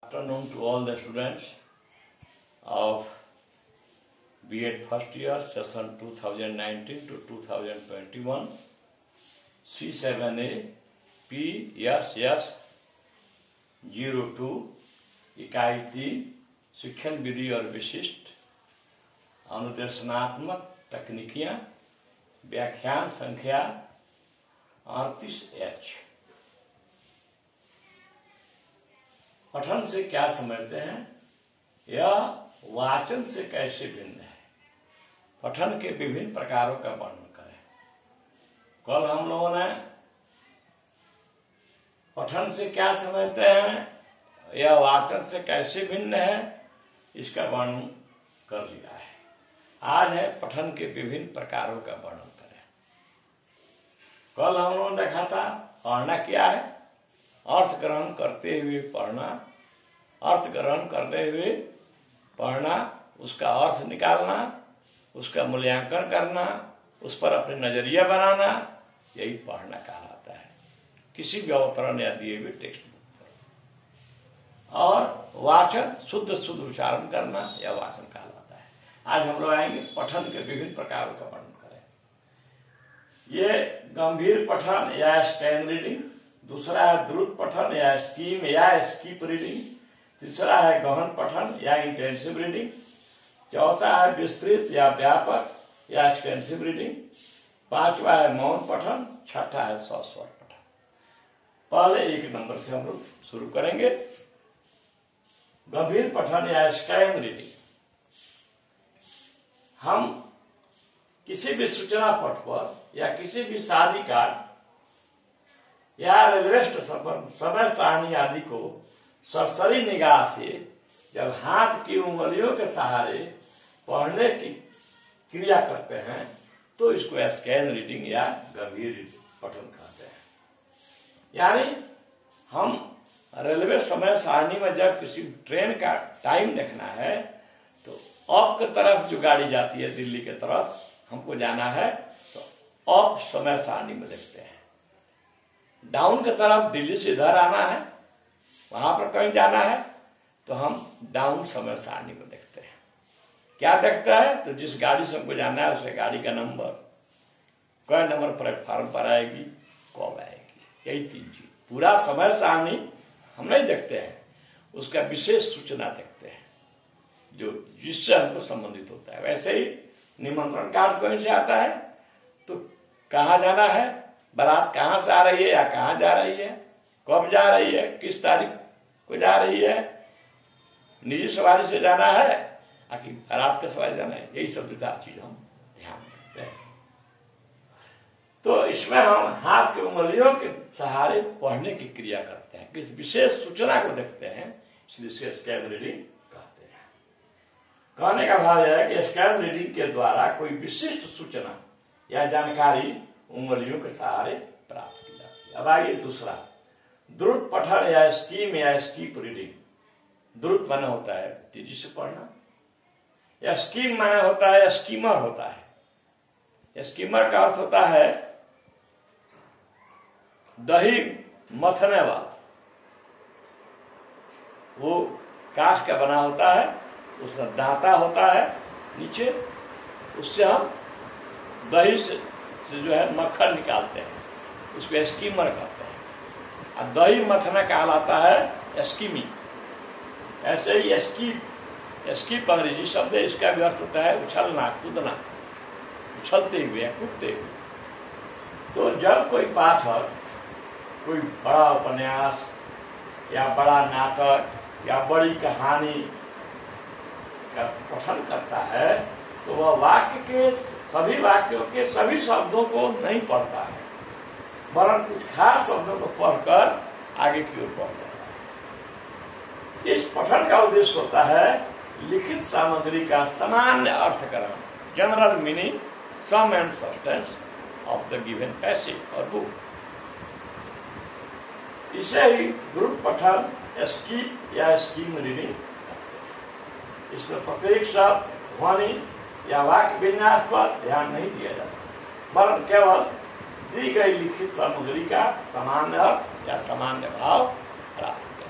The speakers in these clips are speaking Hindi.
Afternoon to all the students of B.Ed first year session 2019 to 2021 C7A PSS 02 इकाई 3 शिक्षण विधि और विशिष्ट अनुदेशनात्मक तकनीकियां व्याख्यान संख्या 38H। पठन से क्या समझते हैं? यह वाचन से कैसे भिन्न है? पठन के विभिन्न प्रकारों का वर्णन करें। कल हम लोगों ने पठन से क्या समझते हैं, यह वाचन से कैसे भिन्न है, इसका वर्णन कर लिया है। आज है पठन के विभिन्न प्रकारों का वर्णन करें। कल हम लोगों ने देखा था पढ़ना क्या है, अर्थ ग्रहण करते हुए पढ़ना, अर्थ ग्रहण करते हुए पढ़ना, उसका अर्थ निकालना, उसका मूल्यांकन करना, उस पर अपने नजरिया बनाना, यही पढ़ना कहलाता है किसी भी अवतरण या दिए हुए टेक्स्ट बुक पर। और वाचन शुद्ध शुद्ध उच्चारण करना यह वाचन कहलाता है। आज हम लोग आएंगे पठन के विभिन्न प्रकारों का वर्णन करें। ये गंभीर पठन या स्कैन रीडिंग, दूसरा है द्रुत पठन या स्कीम या स्कीप रीडिंग, तीसरा है गहन पठन या इंटेंसिव रीडिंग, चौथा है विस्तृत या व्यापक या एक्सटेंसिव रीडिंग, पांचवा है मौन पठन, छठा है सस्वर पठन। पहले एक नंबर से हम लोग शुरू करेंगे। गंभीर पठन या स्कैन रीडिंग। हम किसी भी सूचना पट पर या किसी भी शादी कार्ड या रेलवे स्टेशन पर समय सारणी आदि को सरसरी निगाह से जब हाथ की उंगलियों के सहारे पढ़ने की क्रिया करते हैं तो इसको स्कैन रीडिंग या गंभीर पठन कहते हैं। यानी हम रेलवे समय सारणी में जब किसी ट्रेन का टाइम देखना है तो अप की तरफ जो गाड़ी जाती है दिल्ली की तरफ हमको जाना है तो अप समय सारणी में देखते हैं। डाउन की तरफ दिल्ली से इधर आना है, वहां पर कहीं जाना है तो हम डाउन समय सारणी में देखते हैं। क्या देखता है? तो जिस गाड़ी से हमको जाना है उसे गाड़ी का नंबर, कौन नंबर प्लेटफार्म पर आएगी, कब आएगी, यही तीन चीज। पूरा समय सारणी हम नहीं देखते हैं, उसका विशेष सूचना देखते हैं जो जिससे हमको संबंधित होता है। वैसे ही निमंत्रण कार्ड कहीं से आता है तो कहाँ जाना है, बारात कहाँ से आ रही है या कहाँ जा रही है, कब जा रही है, किस तारीख को जा रही है, निजी सवारी से जाना है आखिर रात का सवारी जाना है, यही सब दो चार चीज हम ध्यान रखते हैं। तो इसमें हम हाथ के उंगलियों के सहारे पढ़ने की क्रिया करते हैं, किस विशेष सूचना को देखते हैं, इसलिए स्कैन रीडिंग कहते हैं। कहने का भाव यह है कि स्कैन रीडिंग के द्वारा कोई विशिष्ट सूचना या जानकारी उंगलियों के सहारे प्राप्त की जाती है। अब आइए दूसरा, द्रुत पठन या स्कीम या स्कीप रीडिंग। द्रुत माने होता है तेजी से पढ़ना, या स्कीम माने होता है स्कीमर होता है। स्कीमर का अर्थ होता है दही मथने वाला, वो कांच का बना होता है, उसका दांता होता है नीचे, उससे हम दही से जो है मक्खन निकालते हैं, उसको स्कीमर कहते हैं। और दही मथना कहलाता है स्कीमिंग। ऐसे ही स्कीप अंग्रेजी शब्द है, इसका भी अर्थ होता है उछलना, कूदना, उछलते हुए या कूदते हुए। तो जब कोई पाठक कोई बड़ा उपन्यास या बड़ा नाटक या बड़ी कहानी का पठन करता है तो वह वाक्य के सभी वाक्यों के सभी शब्दों को नहीं पढ़ता है, वरन कुछ खास शब्दों को पढ़कर आगे की ओर बढ़ जाता है। इस पठन का उद्देश्य होता है लिखित सामग्री का सामान्य अर्थकरण, general meaning, sum and substance of the given passage और बुक। इसे ही द्रुत पठन, स्कीप या स्कीम रीडिंग। इसमें प्रत्येक शब्द, ध्वनि या वाक्य विन्यास पर ध्यान नहीं दिया जाता, वरन केवल दी गई लिखित सामग्री का सामान्य अर्थ या सामान्य भाव प्राप्त किया।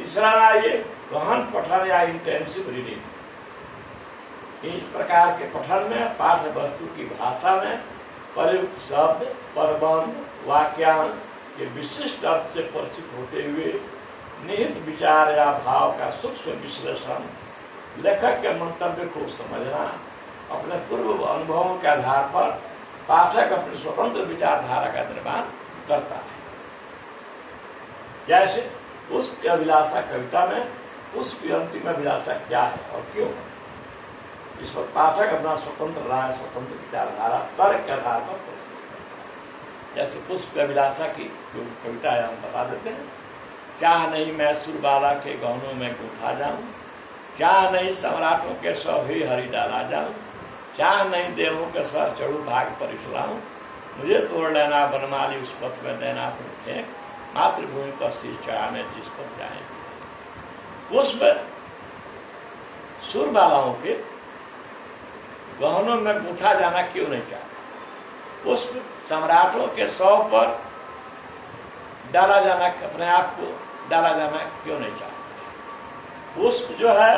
तीसरा आइए गहन पठन या इंटेंसिव रीडिंग। इस प्रकार के पठन में पाठ्य वस्तु की भाषा में प्रयुक्त शब्द, प्रबंध, वाक्यांश के विशिष्ट अर्थ से परिचित होते हुए निहित विचार या भाव का सूक्ष्म विश्लेषण, लेखक के मंतव्य को समझना, अपने पूर्व अनुभवों के आधार पर पाठक अपनी स्वतंत्र विचारधारा का निर्माण करता है। जैसे पुष्प की अभिलाषा कविता में पुष्प की अंतिम अभिलाषा क्या है और क्यों, इस पर पाठक अपना स्वतंत्र राय, स्वतंत्र विचारधारा तर्क के आधार पर जैसे पुष्प की अभिलाषा की जो कविता है हम बता देते हैं। क्या नहीं मैं सुरबाला के गहनों में गूंथा जाऊं, क्या नहीं सम्राटों के सौ ही हरि डाला जाऊं, क्या नहीं देवों के सर चढ़ू भाग परिसलाऊं, मुझे तोड़ लेना बनमाली उस पथ में देना तुम फेंक, मातृभूमि पर शीश चढ़ाने जिस पर जाए। पुष्प सुरबालाओं के गहनों में गूंथा जाना क्यों नहीं चाहता, पुष्प सम्राटों के सौ पर डाला जाना, अपने आप को डाला जाना क्यों नहीं चाहता। पुष्प जो है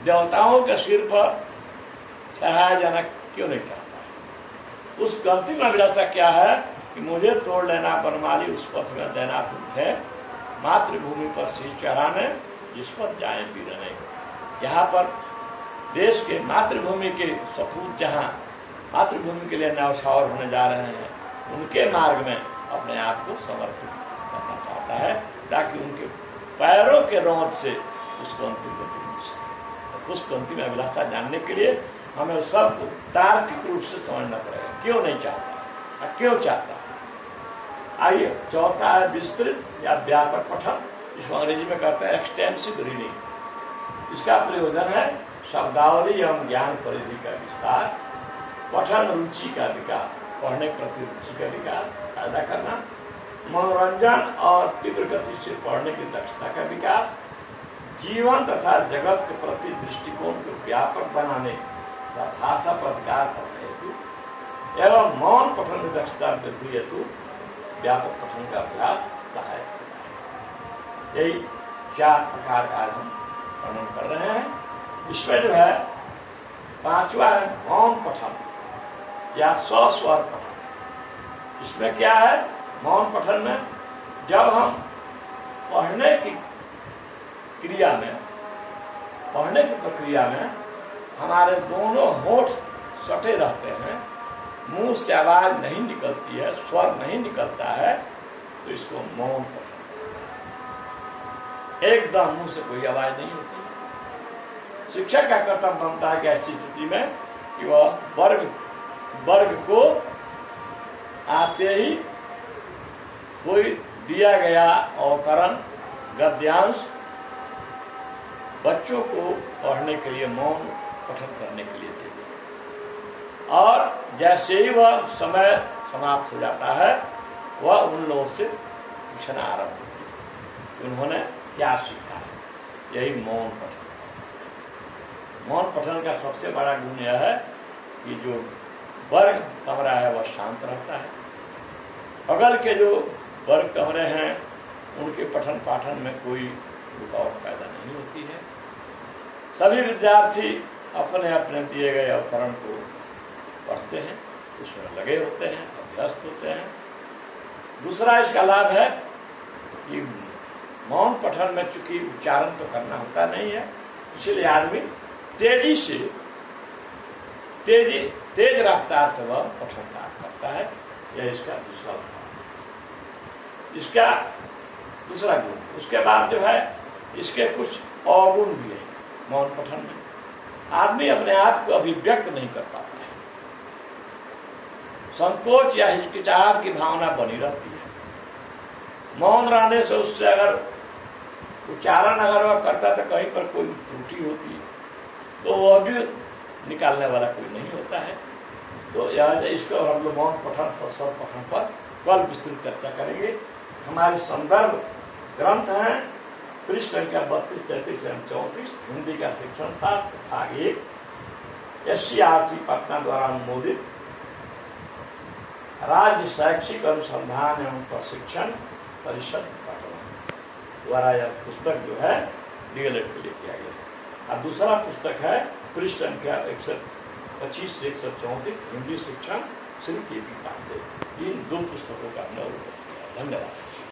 देवताओं के सिर पर चढ़ाया जाना क्यों नहीं चाहता। उस अंतिम अभिलाषा क्या है कि मुझे तोड़ लेना बनमाली उस पथ में देना तुम है, मातृभूमि पर शीश चढ़ाने जिस पर जाए वीरने। यहाँ पर देश के मातृभूमि के सपूत जहाँ मातृभूमि के लिए न्यौछावर होने जा रहे हैं, उनके मार्ग में अपने आप को समर्पित करना चाहता है, ताकि उनके पैरों के रोंद से उसको अंतिम गति मिल सके। उसको अंतिम अभिलाषा जानने के लिए हमें सबको तार्किक रूप से समझना पड़ेगा, क्यों नहीं चाहता, क्यों चाहता। आइए चौथा है विस्तृत या व्यापक पठन, इसको अंग्रेजी में कहते हैं एक्सटेंसिव रीडिंग। इसका प्रयोजन है शब्दावली एवं ज्ञान परिधि का विस्तार, पठन रुचि का विकास, पढ़ने प्रति रुचि का विकास पैदा करना, मनोरंजन और तीव्र गति से पढ़ने की दक्षता का विकास, जीवन तथा जगत के प्रति दृष्टिकोण को व्यापक बनाने तथा भाषा पर अधिकार करने हेतु एवं मौन पठन में दक्षता वृद्धि हेतु व्यापक पठन का अभ्यास सहायक होता है। यही 4 प्रकार का आज हम वर्णन कर रहे हैं। इसमें जो है 5वां है मौन पठन या स्वस्वर पठन। इसमें क्या है, मौन पठन में जब हम पढ़ने की क्रिया में, पढ़ने की प्रक्रिया में हमारे दोनों होठ सटे रहते हैं, मुंह से आवाज नहीं निकलती है, स्वर नहीं निकलता है, तो इसको मौन पठन। एकदम मुंह से कोई आवाज नहीं होती। शिक्षक का कर्तव्य बनता है कि ऐसी स्थिति में कि वह वर्ग को आते ही कोई दिया गया अवतरण गद्यांश बच्चों को पढ़ने के लिए मौन पठन करने के लिए दे दे, और जैसे ही वह समय समाप्त हो जाता है वह उन लोगों से पूछना आरंभ होती है उन्होंने क्या सीखा है। यही मौन पठन। मौन पठन का सबसे बड़ा गुण यह है कि जो वर्ग कमरा है वह शांत रहता है। बगल के जो वर्ग कमरे हैं उनके पठन पाठन में कोई रुकावट पैदा नहीं होती है। सभी विद्यार्थी अपने अपने दिए गए अवतरण को पढ़ते हैं, उसमें लगे होते हैं, अभ्यस्त होते हैं। दूसरा इसका लाभ है कि मौन पठन में चूंकि उच्चारण तो करना होता नहीं है, इसलिए आदमी तेजी से तेज रफ्तार से वह पठन करता है। यह इसका दूसरा गुण। इसका दूसरा गुण। उसके बाद जो है इसके कुछ अवगुण भी है। मौन पठन में आदमी अपने आप को अभिव्यक्त नहीं कर पाता है, संकोच या हिचकिचाहट की भावना बनी रहती है। मौन रहने से उससे अगर उच्चारण अगर वह करता तो कहीं पर कोई त्रुटि होती तो वह भी निकालने वाला कोई नहीं होता है। तो यार इसको हम लोग मौन पठन सस्वर पठन पर कल विस्तृत चर्चा करेंगे। हमारे संदर्भ ग्रंथ हैं पृष्ठ संख्या 32, 33 एवं 34, हिंदी का शिक्षण शास्त्र भाग 1, SCERT पटना द्वारा अनुमोदित राज्य शैक्षिक अनुसंधान एवं प्रशिक्षण परिषद द्वारा यह पुस्तक जो है डीएलएड के लिए किया गया। और दूसरा पुस्तक है पृष्ठ संख्या 125 से 134 हिंदी शिक्षण श्री के पी पांडे। इन 2 पुस्तकों का हमने अवलोकन किया। धन्यवाद।